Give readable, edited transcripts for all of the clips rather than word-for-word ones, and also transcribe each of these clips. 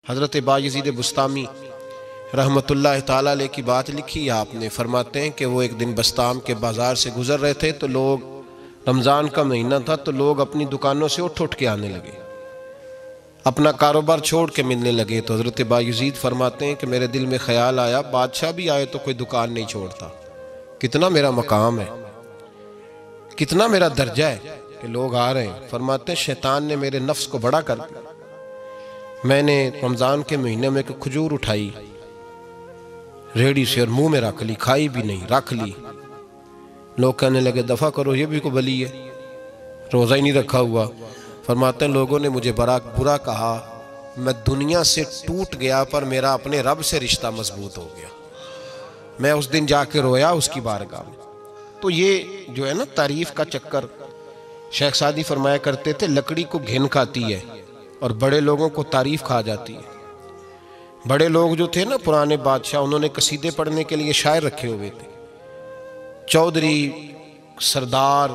حضرت بایزید بسطامی رحمۃ اللہ تعالیٰ علیہ کی بات لکھی آپ نے، فرماتے ہیں کہ وہ ایک دن بسطام کے بازار سے گزر رہے تھے تو لوگ، رمضان کا مہینہ تھا تو لوگ اپنی دکانوں سے اٹھ کے آنے لگے، اپنا کاروبار چھوڑ کے ملنے لگے۔ تو حضرت بایزید فرماتے ہیں کہ میرے دل میں خیال آیا، بادشاہ بھی آئے تو کوئی دکان نہیں چھوڑتا، کتنا میرا مقام ہے، کتنا میرا درجہ ہے کہ لوگ آ رہے ہیں۔ فرماتے ہیں شیطان نے میرے نفس کو بڑا کر دیا، میں نے رمضان کے مہینے میں ایک کھجور اٹھائی ریڑھی سے اور منہ میں رکھ لی، کھائی بھی نہیں، رکھ لی۔ لوگ کہنے لگے دفع کرو، یہ بھی کو بلی ہے، روزہ ہی نہیں رکھا ہوا۔ فرماتے ہیں لوگوں نے مجھے برا کہا، میں دنیا سے ٹوٹ گیا پر میرا اپنے رب سے رشتہ مضبوط ہو گیا۔ میں اس دن جا کے رویا اس کی بارگاہ میں۔ تو یہ جو ہے نا تعریف کا چکر، شیخ سعدی فرمایا کرتے تھے لکڑی کو گھن کھاتی ہے اور بڑے لوگوں کو تعریف کھا جاتی ہے۔ بڑے لوگ جو تھے نا پرانے بادشاہ، انہوں نے قصیدے پڑھنے کے لیے شاعر رکھے ہوئے تھے، چودھری، سردار،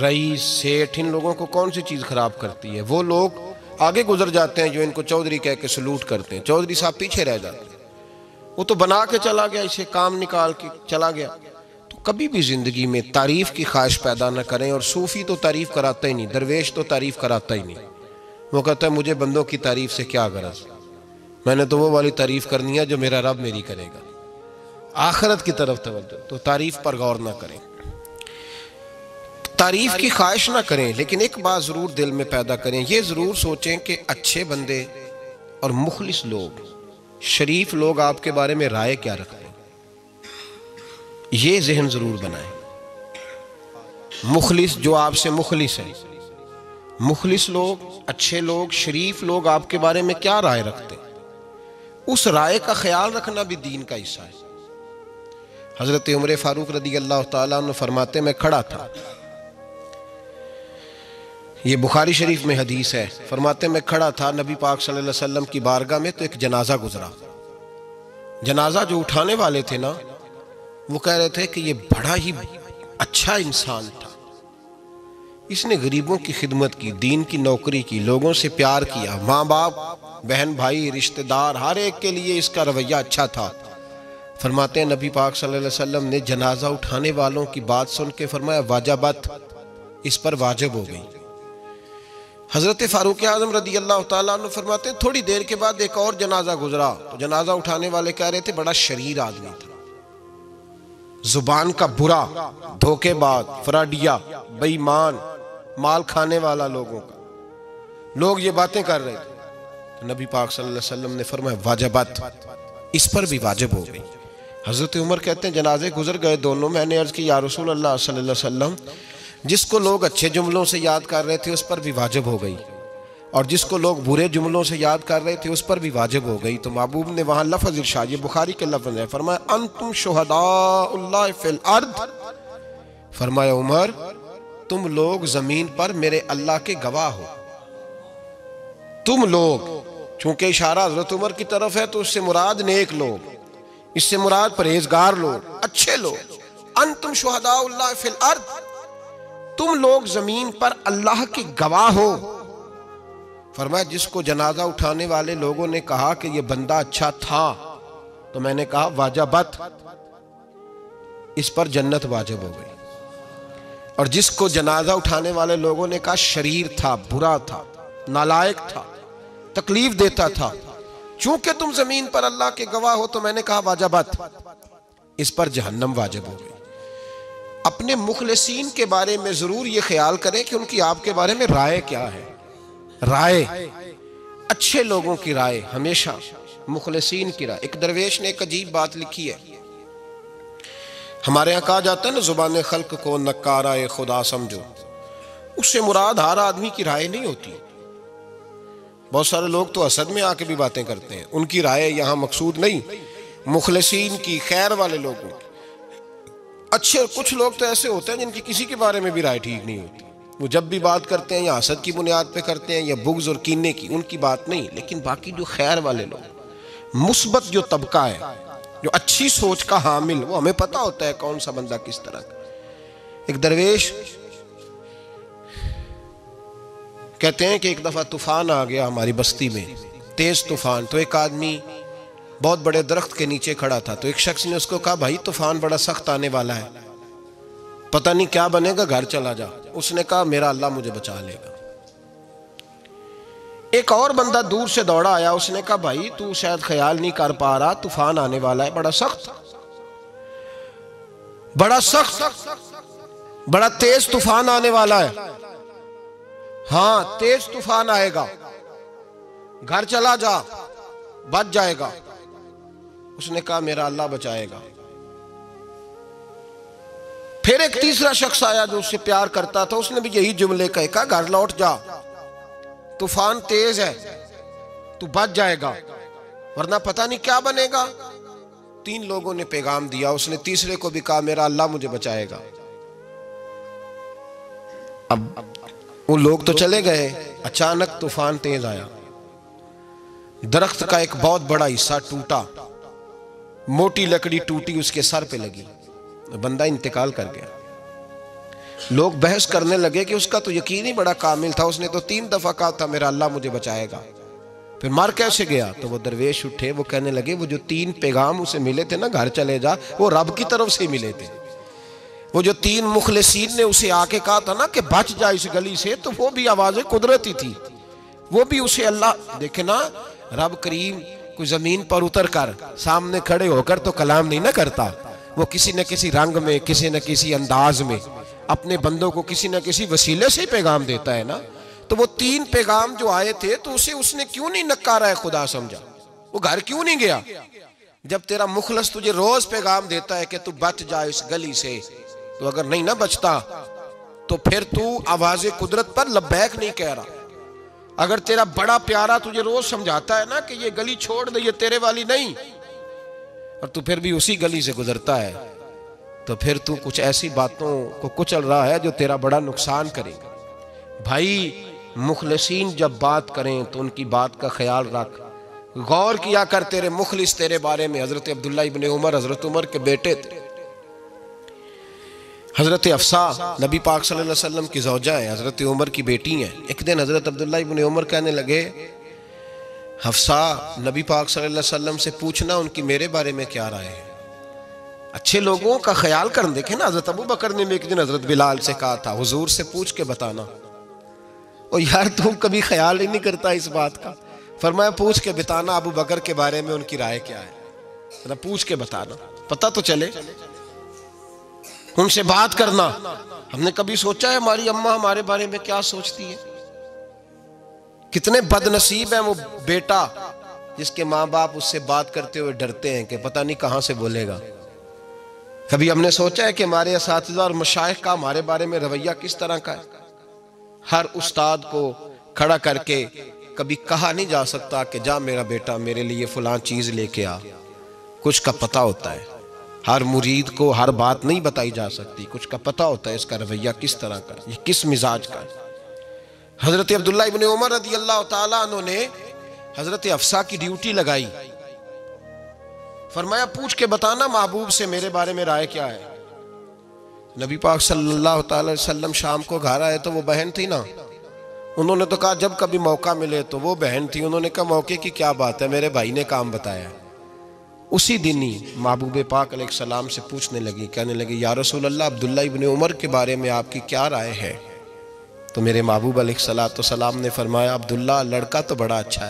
رئیس، سیٹھ، ان لوگوں کو کون سی چیز خراب کرتی ہے؟ وہ لوگ آگے گزر جاتے ہیں جو ان کو چودھری کہہ کے سلوٹ کرتے ہیں، چودھری صاحب پیچھے رہ جاتے ہیں، وہ تو بنا کے چلا گیا، اسے کام نکال کے چلا گیا۔ تو کبھی بھی زندگی میں تعریف کی خواہش پیدا نہ کریں، اور صوفی تو تعریف کراتا ہی نہیں، درویش تو تعریف کراتا ہی نہیں۔ وہ کہتا ہے مجھے بندوں کی تعریف سے کیا غرض، میں نے تو وہ والی تعریف کرنی ہے جو میرا رب میری کرے گا۔ آخرت کی طرف توجہ، تو تعریف پر غور نہ کریں، تعریف کی خواہش نہ کریں، لیکن ایک بات ضرور دل میں پیدا کریں، یہ ضرور سوچیں کہ اچھے بندے اور مخلص لوگ، شریف لوگ آپ کے بارے میں رائے کیا رکھتے ہیں، یہ ذہن ضرور بنائیں۔ مخلص جو آپ سے مخلص ہیں، مخلص لوگ، اچھے لوگ، شریف لوگ آپ کے بارے میں کیا رائے رکھتے ہیں، اس رائے کا خیال رکھنا بھی دین کا حصہ ہے۔ حضرت عمر فاروق رضی اللہ تعالیٰ عنہ فرماتے میں کھڑا تھا، یہ بخاری شریف میں حدیث ہے، فرماتے میں کھڑا تھا نبی پاک صلی اللہ علیہ وسلم کی بارگاہ میں، تو ایک جنازہ گزرا۔ جنازہ جو اٹھانے والے تھے نا، وہ کہہ رہے تھے کہ یہ بڑا ہی اچھا انسان تھا، اس نے غریبوں کی خدمت کی، دین کی نوکری کی، لوگوں سے پیار کیا، ماں باپ، بہن بھائی، رشتہ دار، ہر ایک کے لیے اس کا رویہ اچھا تھا۔ فرماتے ہیں نبی پاک صلی اللہ علیہ وسلم نے جنازہ اٹھانے والوں کی بات سن کے فرمایا واجبت، اس پر واجب ہو گئی۔ حضرت فاروق اعظم رضی اللہ تعالیٰ عنہ فرماتے ہیں تھوڑی دیر کے بعد ایک اور جنازہ گزرا، تو جنازہ اٹھانے والے کہہ رہے تھے بڑا شریر آدمی تھا، زبان کا برا، دھوکے باز، فراڈیا، بے ایمان، مال کھانے والا لوگوں کا، لوگ یہ باتیں کر رہے تھے۔ تو نبی پاک صلی اللہ علیہ وسلم نے فرمایا واجبت، اس پر بھی واجب ہو گئی۔ حضرت عمر کہتے ہیں جنازے گزر گئے دونوں، میں نے عرض کی یا رسول اللہ صلی اللہ علیہ وسلم، جس کو لوگ اچھے جملوں سے یاد کر رہے تھے اس پر بھی واجب ہو گئی، اور جس کو لوگ برے جملوں سے یاد کر رہے تھے اس پر بھی واجب ہو گئی۔ تو محبوب نے وہاں لفظ ارشاد، یہ بخاری کے لفظ ہے، فرمایا انتم شہداء اللہ فی الارض، فرمایا عمر تم لوگ زمین پر میرے اللہ کے گواہ ہو، تم لوگ، چونکہ اشارہ حضرت عمر کی طرف ہے تو اس سے مراد نیک لوگ، اس سے مراد پرہیزگار لوگ، اچھے لوگ، انتم شہداء اللہ فی الارض، تم لوگ زمین پر اللہ کے گواہ ہو۔ فرمایا جس کو جنازہ اٹھانے والے لوگوں نے کہا کہ یہ بندہ اچھا تھا، تو میں نے کہا واجبت، اس پر جنت واجب ہو گئی، اور جس کو جنازہ اٹھانے والے لوگوں نے کہا شریر تھا، برا تھا، نالائق تھا، تکلیف دیتا تھا، چونکہ تم زمین پر اللہ کے گواہ ہو، تو میں نے کہا واجبت، اس پر جہنم واجب ہو گئی۔ اپنے مخلصین کے بارے میں ضرور یہ خیال کریں کہ ان کی آپ کے بارے میں رائے کیا ہے، رائے، اچھے لوگوں کی رائے، ہمیشہ مخلصین کی رائے۔ ایک درویش نے ایک عجیب بات لکھی ہے، ہمارے یہاں کہا جاتا ہے نا زبان خلق کو نکارہ خدا سمجھو، اس سے مراد ہر آدمی کی رائے نہیں ہوتی، بہت سارے لوگ تو حسد میں آ کے بھی باتیں کرتے ہیں، ان کی رائے یہاں مقصود نہیں، مخلصین کی، خیر والے لوگوں کی، اچھے۔ کچھ لوگ تو ایسے ہوتے ہیں جن کی کسی کے بارے میں بھی رائے ٹھیک نہیں ہوتی، وہ جب بھی بات کرتے ہیں یا حسد کی بنیاد پہ کرتے ہیں یا بغض اور کینے کی، ان کی بات نہیں، لیکن باقی جو خیر والے لوگ، مثبت جو طبقہ ہے، جو اچھی سوچ کا حامل، وہ ہمیں پتہ ہوتا ہے کون سا بندہ کس طرح کا۔ ایک درویش کہتے ہیں کہ ایک دفعہ طوفان آ گیا ہماری بستی میں، تیز طوفان. تو ایک آدمی بہت بڑے درخت کے نیچے کھڑا تھا, تو ایک شخص نے اس کو کہا بھائی طوفان بڑا سخت آنے والا ہے, پتہ نہیں کیا بنے گا, گھر چلا جا. اس نے کہا میرا اللہ مجھے بچا لے گا. ایک اور بندہ دور سے دوڑا آیا, اس نے کہا بھائی تو شاید خیال نہیں کر پا رہا, طوفان آنے والا ہے بڑا سخت, بڑا تیز طوفان آنے والا ہے. ہاں تیز طوفان آئے گا, گھر چلا جا, بچ جائے گا. اس نے کہا میرا اللہ بچائے گا. پھر ایک تیسرا شخص آیا جو اس سے پیار کرتا تھا, اس نے بھی یہی جملے کہا گھر لوٹ جا, طوفان تیز ہے, تو بچ جائے گا ورنہ پتہ نہیں کیا بنے گا. 3 لوگوں نے پیغام دیا, اس نے تیسرے کو بھی کہا میرا اللہ مجھے بچائے گا. اب وہ لوگ تو چلے گئے, اچانک طوفان تیز آیا, درخت کا ایک بہت بڑا حصہ ٹوٹا, موٹی لکڑی ٹوٹی اس کے سر پہ لگی, بندہ انتقال کر گیا. لوگ بحث کرنے لگے کہ اس کا تو یقین ہی بڑا کامل تھا, اس نے تو 3 دفعہ کہا تھا میرا اللہ مجھے بچائے گا, پھر مر کیسے گیا؟ تو وہ درویش اٹھے, وہ کہنے لگے وہ جو 3 پیغام اسے ملے تھے نا گھر چلے جا, وہ رب کی طرف سے ملے تھے. وہ جو 3 مخلصین نے اسے آ کے کہا تھا نا کہ بچ جا اس گلی سے, تو وہ بھی آواز قدرتی تھی, وہ بھی اسے اللہ. دیکھیں نا رب کریم کوئی زمین پر اتر کر سامنے کھڑے ہو کر تو کلام نہیں نہ کرتا, وہ کسی نہ کسی رنگ میں, کسی نہ کسی انداز میں اپنے بندوں کو کسی نہ کسی وسیلے سے پیغام دیتا ہے نا. تو وہ 3 پیغام جو آئے تھے تو اسے اس نے کیوں نہیں نکارا ہے خدا سمجھا, وہ گھر کیوں نہیں گیا؟ جب تیرا مخلص تجھے روز پیغام دیتا ہے کہ تو بچ جا اس گلی سے, تو اگر نہیں نہ بچتا تو پھر تو آواز قدرت پر لبیک نہیں کہہ رہا. اگر تیرا بڑا پیارا تجھے روز سمجھاتا ہے نا کہ یہ گلی چھوڑ دے, یہ تیرے والی نہیں, اور تو پھر بھی اسی گلی سے گزرتا ہے, تو پھر تو کچھ ایسی باتوں کو کچل رہا ہے جو تیرا بڑا نقصان کرے گا. بھائی مخلصین جب بات کریں تو ان کی بات کا خیال رکھ, غور کیا کر. تیرے مخلص تیرے بارے میں حضرت عبداللہ ابن عمر, حضرت عمر کے بیٹے تھے, حضرت حفصہ نبی پاک صلی اللہ علیہ وسلم کی زوجہ ہیں, حضرت عمر کی بیٹی ہیں. ایک دن حضرت عبداللہ ابن عمر کہنے لگے حفصہ نبی پاک صلی اللہ علیہ وسلم سے پوچھنا ان کی میرے بارے میں کیا رائے ہے, اچھے لوگوں کا خیال کرنا. دیکھیں نا حضرت ابو بکر نے ایک دن حضرت بلال سے کہا تھا حضور سے پوچھ کے بتانا, اور یار تم کبھی خیال ہی نہیں کرتا اس بات کا. فرمایا پوچھ کے بتانا ابو بکر کے بارے میں ان کی رائے کیا ہے, پوچھ کے بتانا, پتہ تو چلے, ان سے بات کرنا. ہم نے کبھی سوچا ہے ہماری اماں ہمارے بارے میں کیا سوچتی ہے؟ کتنے بد نصیب ہیں وہ بیٹا جس کے ماں باپ اس سے بات کرتے ہوئے ڈرتے ہیں کہ پتہ نہیں کہاں سے بولے گا. کبھی ہم نے سوچا ہے کہ ہمارے اساتذہ اور مشائخ کا ہمارے بارے میں رویہ کس طرح کا ہے؟ ہر استاد کو کھڑا کر کے کبھی کہا نہیں جا سکتا کہ جا میرا بیٹا میرے لیے فلاں چیز لے کے آ, کچھ کا پتہ ہوتا ہے. ہر مرید کو ہر بات نہیں بتائی جا سکتی, کچھ کا پتہ ہوتا ہے اس کا رویہ کس طرح کا, یہ کس مزاج کا ہے. حضرت عبداللہ ابن عمر رضی اللہ تعالیٰ عنہ نے حضرت حفصہ کی ڈیوٹی لگائی, فرمایا پوچھ کے بتانا محبوب سے میرے بارے میں رائے کیا ہے. نبی پاک صلی اللہ تعالی وسلم شام کو گھر آئے تو وہ بہن تھی نا, انہوں نے تو کہا جب کبھی موقع ملے تو وہ بہن تھی, انہوں نے کہا موقع کی کیا بات ہے, میرے بھائی نے کام بتایا. اسی دن ہی محبوب پاک علیہ السلام سے پوچھنے لگی, کہنے لگی یا رسول اللہ عبداللہ ابن عمر کے بارے میں آپ کی کیا رائے ہے؟ تو میرے محبوب علیہ السلام نے فرمایا عبداللہ لڑکا تو بڑا اچھا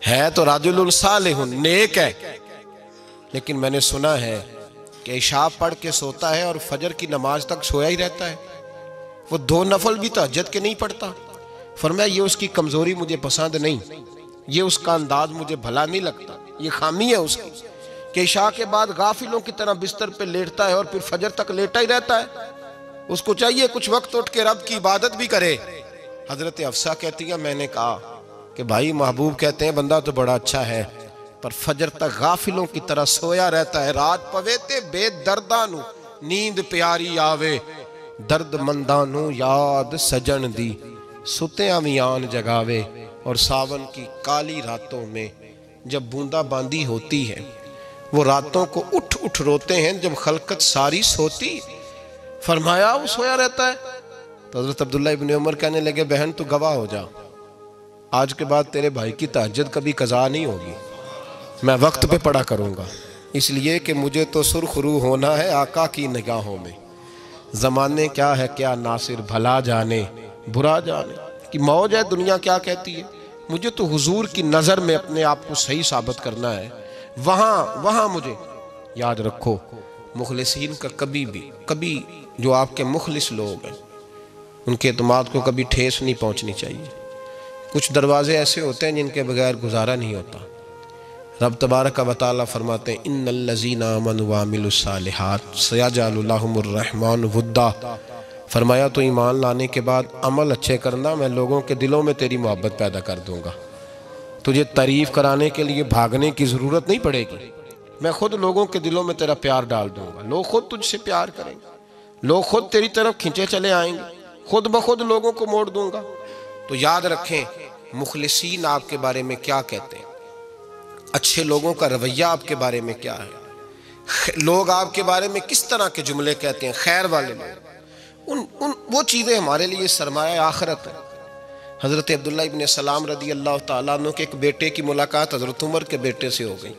ہے تو رجل صالح نیک ہے, لیکن میں نے سنا ہے کہ عشاء پڑھ کے سوتا ہے اور فجر کی نماز تک سویا ہی رہتا ہے, وہ 2 نفل بھی تہجد کے نہیں پڑھتا. فرمایا یہ اس کی کمزوری مجھے پسند نہیں, یہ اس کا انداز مجھے بھلا نہیں لگتا, یہ خامی ہے اس کی کہ عشاء کے بعد غافلوں کی طرح بستر پہ لیٹتا ہے اور پھر فجر تک لیٹا ہی رہتا ہے. اس کو چاہیے کچھ وقت اٹھ کے رب کی عبادت بھی کرے. حضرت حفصہ کہتی ہے میں نے کہا کہ بھائی محبوب کہتے ہیں بندہ تو بڑا اچھا ہے پر فجر تک غافلوں کی طرح سویا رہتا ہے. رات پویتے بے دردانو نیند پیاری آوے, درد مندانو یاد سجن دی ستیاں میان جگاوے. اور ساون کی کالی راتوں میں جب بوندا باندی ہوتی ہے وہ راتوں کو اٹھ اٹھ روتے ہیں جب خلقت ساری سوتی. فرمایا وہ سویا رہتا ہے. تو حضرت عبداللہ ابن عمر کہنے لگے بہن تو گواہ ہو جا, آج کے بعد تیرے بھائی کی تہجد کبھی قضا نہیں ہوگی، میں وقت پہ پڑھا کروں گا، اس لیے کہ مجھے تو سرخ روح ہونا ہے آقا کی نگاہوں میں۔ زمانے کیا ہے کیا ناصر، بھلا جانے برا جانے کہ موج ہے دنیا کیا کہتی ہے، مجھے تو حضور کی نظر میں اپنے آپ کو صحیح ثابت کرنا ہے۔ وہاں مجھے یاد رکھو، مخلصین کا کبھی جو آپ کے مخلص لوگ ہیں ان کے اعتماد کو کبھی ٹھیس نہیں پہنچنی چاہیے۔ کچھ دروازے ایسے ہوتے ہیں جن کے بغیر گزارا نہیں ہوتا۔ رب تبارک و تعالیٰ فرماتے ہیں ان الذین آمنوا وعملوا الصالحات سیجعل لهم الرحمن ودا، فرمایا تو ایمان لانے کے بعد عمل اچھے کرنا، میں لوگوں کے دلوں میں تیری محبت پیدا کر دوں گا۔ تجھے تعریف کرانے کے لیے بھاگنے کی ضرورت نہیں پڑے گی، میں خود لوگوں کے دلوں میں تیرا پیار ڈال دوں گا، لوگ خود تجھ سے پیار کریں گے، لوگ خود تیری طرف کھنچے چلے آئیں گے، خود بخود لوگوں کو موڑ دوں گا۔ تو یاد رکھیں مخلصین آپ کے بارے میں کیا کہتے ہیں، اچھے لوگوں کا رویہ آپ کے بارے میں کیا ہے، لوگ آپ کے بارے میں کس طرح کے جملے کہتے ہیں، خیر والے لوگ، وہ چیزیں ہمارے لیے سرمایہ آخرت ہے۔ حضرت عبداللہ ابن سلام رضی اللہ تعالیٰ عنہ کے ایک بیٹے کی ملاقات حضرت عمر کے بیٹے سے ہو گئی۔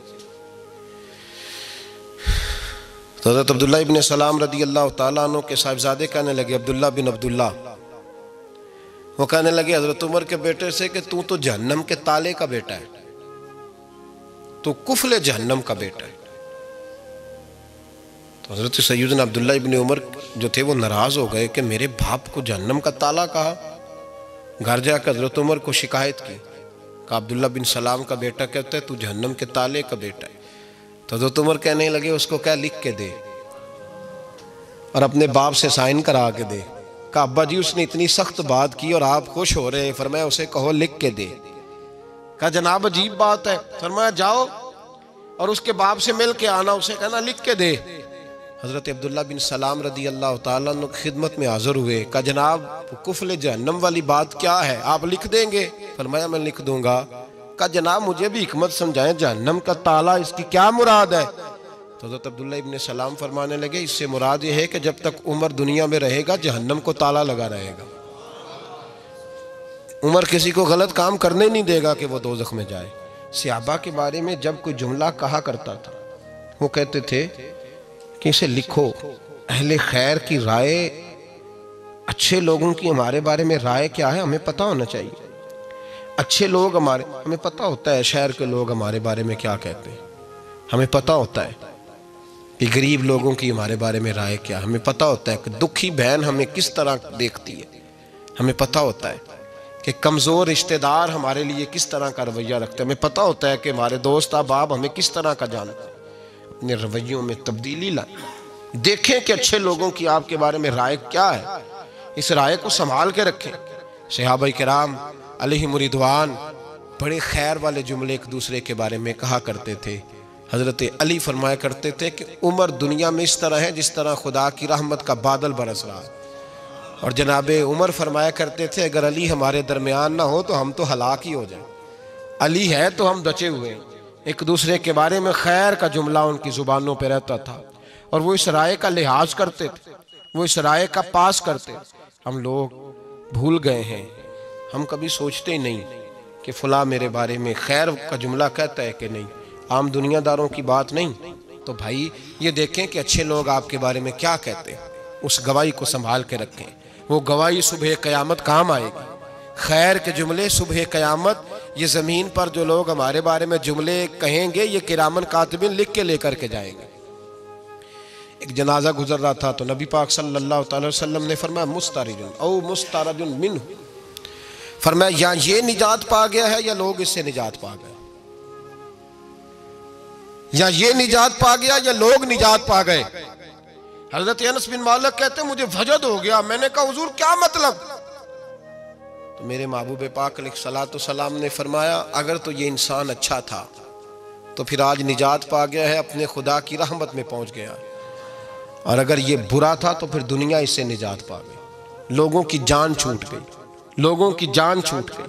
تو حضرت عبداللہ ابن سلام رضی اللہ تعالیٰ عنہ کے صاحبزادے کہنے لگے عبداللہ بن عبداللہ، وہ کہنے لگے حضرت عمر کے بیٹے سے کہ تو جہنم کے تالے کا بیٹا ہے، تو کفل جہنم کا بیٹا ہے۔ تو حضرت سیدنا عبداللہ ابن عمر جو تھے وہ ناراض ہو گئے کہ میرے باپ کو جہنم کا تالا کہا۔ گھر جا کر حضرت عمر کو شکایت کی، کہ عبداللہ بن سلام کا بیٹا کہتا ہے تو جہنم کے تالے کا بیٹا ہے۔ تو حضرت عمر کہنے لگے اس کو کیا لکھ کے دے اور اپنے باپ سے سائن کرا کے دے۔ کہا ابا جی اس نے اتنی سخت بات کی اور آپ خوش ہو رہے ہیں، فرمایا اسے کہو لکھ کے دے۔ کہا جناب عجیب بات ہے، فرمایا جاؤ اور اس کے باپ سے مل کے آنا، اسے کہنا لکھ کے دے۔ حضرت عبداللہ بن سلام رضی اللہ تعالیٰ عنہ خدمت میں حاضر ہوئے، کہا جناب کفل جہنم والی بات کیا ہے، آپ لکھ دیں گے؟ فرمایا میں لکھ دوں گا۔ کہا جناب مجھے بھی حکمت سمجھائیں، جہنم کا تالا اس کی کیا مراد ہے؟ تو حضرت عبداللہ ابن سلام فرمانے لگے اس سے مراد یہ ہے کہ جب تک عمر دنیا میں رہے گا جہنم کو تالا لگا رہے گا، عمر کسی کو غلط کام کرنے نہیں دے گا کہ وہ دوزخ میں جائے۔ صحابہ کے بارے میں جب کوئی جملہ کہا کرتا تھا وہ کہتے تھے کہ اسے لکھو، اہل خیر کی رائے، اچھے لوگوں کی ہمارے بارے میں رائے کیا ہے ہمیں پتہ ہونا چاہیے۔ اچھے لوگ ہمیں پتہ ہوتا ہے شہر کے لوگ ہمارے بارے میں کیا کہتے ہیں، ہمیں پتہ ہوتا ہے کہ غریب لوگوں کی ہمارے بارے میں رائے کیا، ہمیں پتہ ہوتا ہے کہ دکھی بہن ہمیں کس طرح دیکھتی ہے، ہمیں پتہ ہوتا ہے کہ کمزور رشتہ دار ہمارے لیے کس طرح کا رویہ رکھتے ہیں، ہمیں پتہ ہوتا ہے کہ ہمارے دوست احباب ہمیں کس طرح کا جانتے ہیں۔ اپنے رویوں میں تبدیلی لائیں، دیکھیں کہ اچھے لوگوں کی آپ کے بارے میں رائے کیا ہے، اس رائے کو سنبھال کے رکھیں۔ صحابہ کرام علیہم رضوان بڑے خیر والے جملے ایک دوسرے کے بارے میں کہا کرتے تھے۔ حضرت علی فرمایا کرتے تھے کہ عمر دنیا میں اس طرح ہے جس طرح خدا کی رحمت کا بادل برس رہا ہے، اور جناب عمر فرمایا کرتے تھے اگر علی ہمارے درمیان نہ ہو تو ہم تو ہلاک ہی ہو جائیں، علی ہے تو ہم بچے ہوئے ہیں۔ ایک دوسرے کے بارے میں خیر کا جملہ ان کی زبانوں پہ رہتا تھا، اور وہ اس رائے کا لحاظ کرتے تھے، وہ اس رائے کا پاس کرتے تھے۔ ہم لوگ بھول گئے ہیں، ہم کبھی سوچتے نہیں کہ فلاں میرے بارے میں خیر کا جملہ کہتا ہے کہ نہیں، عام دنیا داروں کی بات نہیں۔ تو بھائی یہ دیکھیں کہ اچھے لوگ آپ کے بارے میں کیا کہتے ہیں، اس گواہی کو سنبھال کے رکھیں، وہ گواہی صبح قیامت کام آئے گی۔ خیر کے جملے صبح قیامت، یہ زمین پر جو لوگ ہمارے بارے میں جملے کہیں گے یہ کرامن کاتبین لکھ کے لے کر کے جائیں گے۔ ایک جنازہ گزر رہا تھا تو نبی پاک صلی اللہ تعالی وسلم نے فرمایا مسترج او مسترج منہ، فرمایا یا یہ نجات پا گیا ہے یا لوگ اس سے نجات پا گئے، یا یہ نجات پا گیا یا لوگ نجات پا گئے۔ حضرت انس بن مالک کہتے ہیں مجھے وجد ہو گیا، میں نے کہا حضور کیا مطلب؟ تو میرے محبوب پاک علیہ الصلوۃ والسلام نے فرمایا اگر تو یہ انسان اچھا تھا تو پھر آج نجات پا گیا ہے، اپنے خدا کی رحمت میں پہنچ گیا، اور اگر یہ برا تھا تو پھر دنیا اس سے نجات پا گئی۔ لوگوں کی جان چھوٹ گئی، لوگوں کی جان چھوٹ گئی،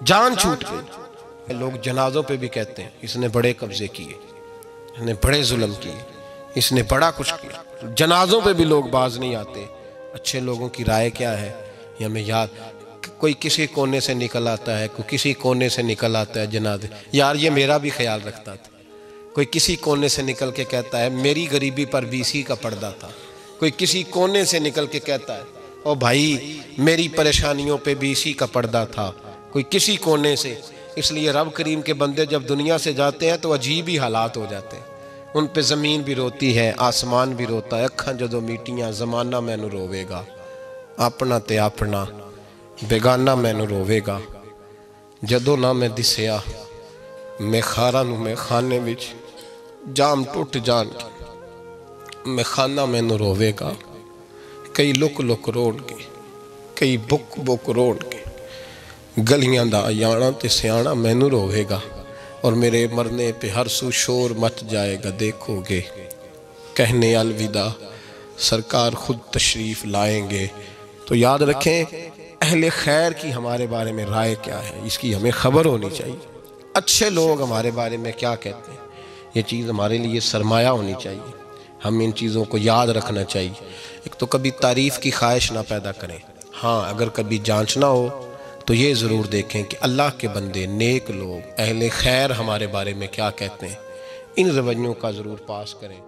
جان چھوٹ گئی۔ لوگ جنازوں پہ بھی کہتے ہیں اس نے بڑے قبضے کیے، اس نے بڑے ظلم کیے، اس نے بڑا کچھ کیا۔ جنازوں پہ بھی لوگ باز نہیں آتے۔ اچھے لوگوں کی رائے کیا ہے یہ ہمیں یاد، کوئی کسی کونے سے نکل آتا ہے، کوئی کسی کونے سے نکل آتا ہے جنازے. یار یہ میرا بھی خیال رکھتا تھا. کوئی کسی کونے سے نکل کے کہتا ہے میری غریبی پر BC کا پردہ تھا. کوئی کسی کونے سے نکل کے کہتا ہے او بھائی میری پریشانیوں پہ BC کا پردہ تھا. کوئی کسی کونے سے. اس لیے رب کریم کے بندے جب دنیا سے جاتے ہیں تو عجیب ہی حالات ہو جاتے ہیں. ان پہ زمین بھی روتی ہے، آسمان بھی روتا ہے. اکھاں جدوں میٹیاں زمانہ مینوں روے گا، اپنا تے اپنا بیگانہ مینوں روے گا. جدوں نہ میں دسیا میں خارا نوں میں خانے وچ جام ٹوٹ جان میں خانہ مینوں روے گا. کئی لک لک روڑ کے، کئی بک بک روڑ کے، گلیاں دا یانا تے سیانا مینوں روے گا. اور میرے مرنے پہ ہر سو شور مچ جائے گا، دیکھو گے کہنے الوداع سرکار خود تشریف لائیں گے. تو یاد رکھیں اہل خیر کی ہمارے بارے میں رائے کیا ہے، اس کی ہمیں خبر ہونی چاہیے. اچھے لوگ ہمارے بارے میں کیا کہتے ہیں، یہ چیز ہمارے لیے سرمایہ ہونی چاہیے. ہم ان چیزوں کو یاد رکھنا چاہیے. ایک تو کبھی تعریف کی خواہش نہ پیدا کریں. ہاں اگر کبھی جانچنا ہو تو یہ ضرور دیکھیں کہ اللہ کے بندے، نیک لوگ، اہل خیر ہمارے بارے میں کیا کہتے ہیں. ان رویوں کا ضرور پاس کریں.